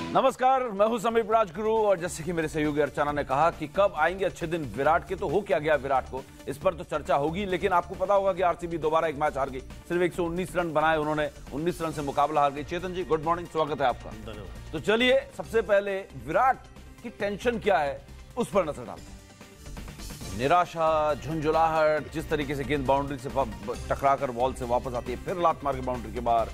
नमस्कार, मैं हूं समीप राजगुरु और जैसे कि मेरे सहयोगी अर्चना ने कहा कि कब आएंगे अच्छे दिन विराट के, तो हो क्या गया विराट को, इस पर तो चर्चा होगी। लेकिन आपको पता होगा कि आरसीबी दोबारा एक मैच हार गई, सिर्फ 119 रन बनाए उन्होंने, 19 रन से मुकाबला हार गई। चेतन जी गुड मॉर्निंग, स्वागत है आपका। तो चलिए सबसे पहले विराट की टेंशन क्या है उस पर नजर डालते हैं। निराशा, झुंझुलाहट, जिस तरीके से गेंद बाउंड्री से टकराकर बॉल से वापस आती है, फिर लात मार के बाउंड्री के बाहर।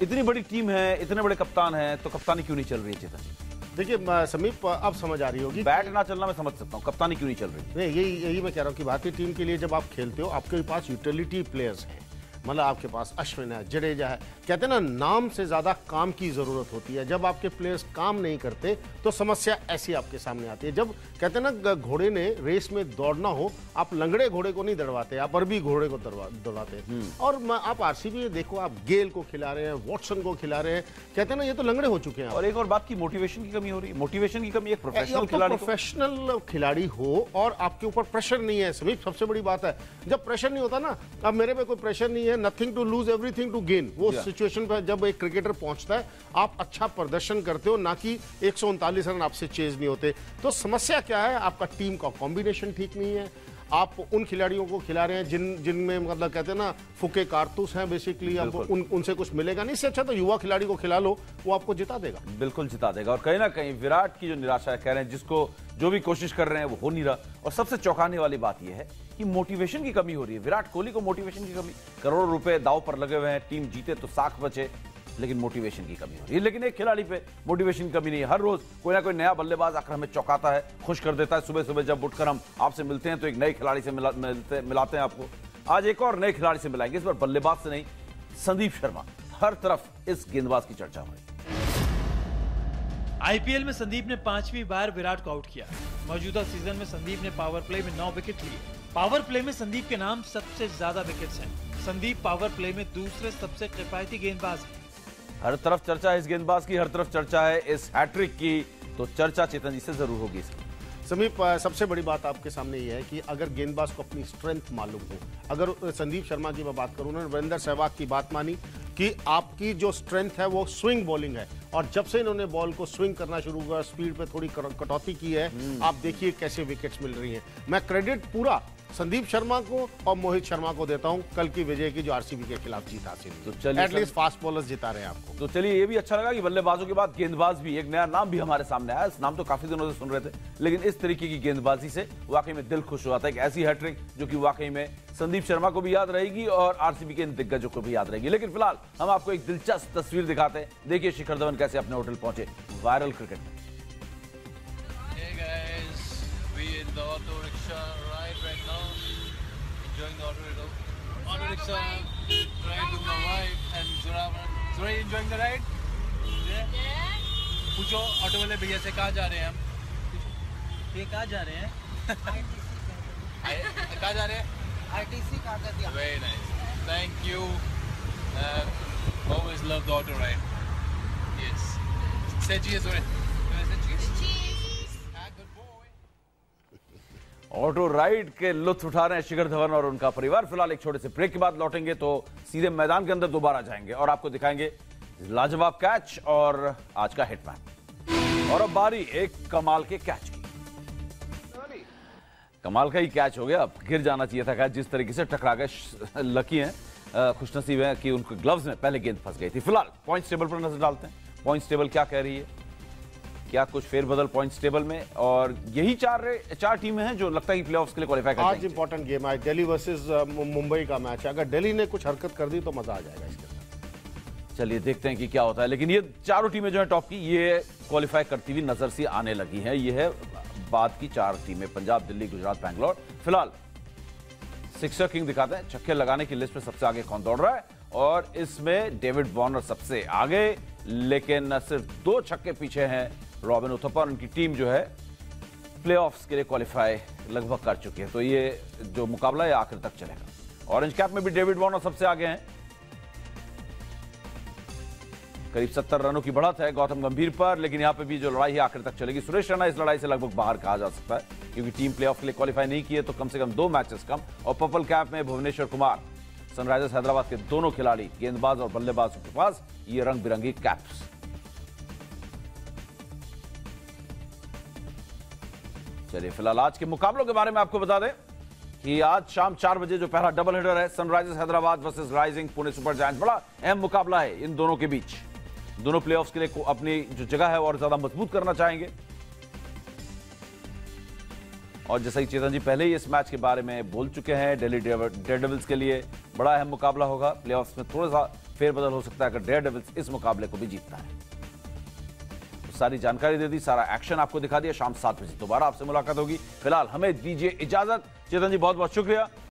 इतनी बड़ी टीम है, इतने बड़े कप्तान हैं, तो कप्तानी क्यों नहीं चल रही है चेतन जी? देखिए समीप, अब समझ आ रही होगी। बैट ना चलना मैं समझ सकता हूँ, कप्तानी क्यों नहीं चल रही? नहीं, यही मैं कह रहा हूँ कि भारतीय टीम के लिए जब आप खेलते हो, आपके पास यूटिलिटी प्लेयर्स हैं। मतलब आपके पास अश्विन है, जडेजा है, कहते हैं ना नाम से ज्यादा काम की जरूरत होती है। जब आपके प्लेयर्स काम नहीं करते तो समस्या ऐसी आपके सामने आती है। जब कहते हैं ना घोड़े ने रेस में दौड़ना हो, आप लंगड़े घोड़े को नहीं दौड़वाते, आप अरबी घोड़े को दौड़ाते हैं। और आप आरसीबी देखो, आप गेल को खिला रहे हैं, वॉटसन को खिला रहे हैं, कहते हैं ना ये तो लंगड़े हो चुके हैं। और एक और बात की मोटिवेशन की कमी हो रही है। मोटिवेशन की कमी एक प्रोफेशनल खिलाड़ी हो और आपके ऊपर प्रेशर नहीं है। समीप, सबसे बड़ी बात है जब प्रेशर नहीं होता ना, अब मेरे पे कोई प्रेशर नहीं है, nothing to lose everything to gain, वो सिचुएशन पर जब एक क्रिकेटर पहुंचता है, आप अच्छा प्रदर्शन करते हो, ना कि 139 रन आपसे चेज नहीं होते। तो समस्या क्या है? आपका टीम का कॉम्बिनेशन ठीक नहीं है। आप उन खिलाड़ियों को खिला रहे हैं जिनमें मतलब कहते हैं ना फुके कारतूस हैं बेसिकली। अब उनसे कुछ मिलेगा नहीं। इससे अच्छा तो युवा खिलाड़ी को खिला लो, वो आपको जिता देगा, बिल्कुल जिता देगा। और कहीं ना कहीं विराट की जो निराशा है, कह रहे हैं जिसको जो भी कोशिश कर रहे हैं वो हो नहीं रहा। और सबसे चौंकाने वाली बात यह है कि मोटिवेशन की कमी हो रही है। विराट कोहली को मोटिवेशन की कमी, करोड़ों रुपए दांव पर लगे हुए हैं, टीम जीते तो साख बचे, लेकिन मोटिवेशन की कमी हो रही है। लेकिन एक खिलाड़ी पे मोटिवेशन की कमी नहीं है। हर रोज कोई ना कोई नया बल्लेबाज आकर हमें चौंकाता है, खुश कर देता है। सुबह सुबह जब उठकर हम आपसे मिलते हैं तो एक नए खिलाड़ी से मिलाते हैं आपको। आज एक और नए खिलाड़ी से मिलाएंगे, इस बार बल्लेबाज से नहीं, संदीप शर्मा। हर तरफ इस गेंदबाज की चर्चा हो रही है। आईपीएल में संदीप ने 5वीं बार विराट को आउट किया। मौजूदा सीजन में संदीप ने पावर प्ले में 9 विकेट लिए। पावर प्ले में संदीप के नाम सबसे ज्यादा विकेट्स हैं। संदीप पावर प्ले में दूसरे सबसे किफायती गेंदबाज हैं। हर तरफ चर्चा है इस गेंदबाज की, हर तरफ चर्चा है इस हैट्रिक की, तो चर्चा चेतन जी से जरूर होगी इसकी। समीप, सबसे बड़ी बात आपके सामने ये है कि अगर गेंदबाज को अपनी स्ट्रेंथ मालूम हो, अगर संदीप शर्मा की मैं बात करूं, उन्होंने वीरेंद्र सहवाग की बात मानी कि आपकी जो स्ट्रेंथ है वो स्विंग बॉलिंग है, और जब से इन्होंने बॉल को स्विंग करना शुरू किया, स्पीड पे थोड़ी कटौती की है, आप देखिए कैसे विकेट्स मिल रही हैं। मैं क्रेडिट पूरा संदीप शर्मा को और मोहित शर्मा को देता हूं कल की विजय की, जो आरसीबी के खिलाफ जीत हासिल हुई। तो चलिए, एटलीस्ट फास्ट बॉलर्स जिता रहे हैं आपको। तो चलिए, ये भी अच्छा लगा कि बल्लेबाजों के बाद गेंदबाज भी, एक नया नाम भी हमारे सामने आया। इस नाम तो काफी दिनों से सुन रहे थे, लेकिन इस तरीके की गेंदबाजी से वाकई में दिल खुश हुआ था। एक ऐसी हैट्रिक जो कि वाकई में संदीप शर्मा को भी याद रहेगी और आरसीबी के इन दिग्गजों को भी याद रहेगी। लेकिन फिलहाल हम आपको एक दिलचस्प तस्वीर दिखाते हैं। देखिए शिखर धवन कैसे अपने होटल पहुंचे वायरल क्रिकेट में। Enjoying the auto rickshaw ride with my wife and Zura enjoying the ride? Yeah. पूछो ऑटो वाले भैया से कहाँ जा रहे हैं हम? ये कहाँ जा रहे हैं? कहाँ जा रहे हैं? RTC Kakatiya. Very nice. Thank you. Always love the auto ride. Yes. Say cheers, Zura. Auto ride के लुत्फ उठा रहे हैं शिखर धवन और उनका परिवार। फिलहाल एक छोटे से ब्रेक के बाद लौटेंगे तो सीधे मैदान के अंदर दोबारा जाएंगे और आपको दिखाएंगे लाजवाब कैच और आज का हिटमैन। और अब बारी एक कमाल के कैच की। कमाल का ही कैच हो गया, अब गिर जाना चाहिए था कैच, जिस तरीके से टकरा गए। लकी हैं, खुशनसीब हैं कि उनके ग्लव्स में पहले गेंद फंस गई थी। फिलहाल पॉइंट्स टेबल पर नजर डालते हैं। पॉइंट्स टेबल क्या कह रही है, क्या कुछ फेरबदल पॉइंट्स टेबल में, और यही चार टीमें हैं जो लगता है कि प्लेऑफ्स के लिए क्वालीफाई कर जाएंगी। आज इंपॉर्टेंट गेम है, दिल्ली वर्सेस मुंबई का मैच है। अगर दिल्ली ने कुछ हरकत कर दी तो मजा आ जाएगा इसके अंदर। चलिए देखते हैं कि क्या होता है। लेकिन ये चारों टीमें जो है टॉप की, ये क्वालीफाई करती हुई नजर सी आने लगी हैं। ये है बाद की चार टीमें, पंजाब, दिल्ली, गुजरात, बैंगलोर। फिलहाल सिक्सर किंग दिखाते हैं, छक्के लगाने की लिस्ट में सबसे आगे कौन दौड़ रहा है, और इसमें डेविड वार्नर सबसे आगे, लेकिन सिर्फ 2 छक्के पीछे हैं रॉबिन उथप्पा। उनकी टीम जो है प्लेऑफ्स के लिए क्वालीफाई लगभग कर चुकी है। तो ये जो मुकाबला है आखिर तक चलेगा। ऑरेंज कैप में भी डेविड वार्नर सबसे आगे हैं, करीब 70 रनों की बढ़त है गौतम गंभीर पर, लेकिन यहां पे भी जो लड़ाई है आखिर तक चलेगी। सुरेश रैना इस लड़ाई से लगभग बाहर कहा जा सकता है, क्योंकि टीम प्लेऑफ के लिए क्वालीफाई नहीं किए तो कम से कम 2 मैचेस कम। और पर्पल कैप में भुवनेश्वर कुमार, सनराइजर्स हैदराबाद के दोनों खिलाड़ी, गेंदबाज और बल्लेबाज के पास ये रंग बिरंगी कैप्स। चलिए फिलहाल आज के मुकाबलों के बारे में आपको बता दें कि आज शाम 4 बजे जो पहला डबल हेडर है Sunrisers Hyderabad versus rising Pune super giants, बड़ा अहम मुकाबला है इन दोनों के बीच। दोनों प्लेऑफ्स के लिए अपनी जो जगह है और ज्यादा मजबूत करना चाहेंगे। और जैसा कि चेतन जी पहले ही इस मैच के बारे में बोल चुके हैं, दिल्ली डेयरडेविल्स के लिए बड़ा अहम मुकाबला होगा। प्लेऑफ्स में थोड़ा सा फेरबदल हो सकता है अगर डेयरडेविल्स इस मुकाबले को भी जीतता है। तो सारी जानकारी दे दी, सारा एक्शन आपको दिखा दिया। शाम 7 बजे दोबारा आपसे मुलाकात होगी। फिलहाल हमें दीजिए इजाजत। चेतन जी बहुत बहुत शुक्रिया।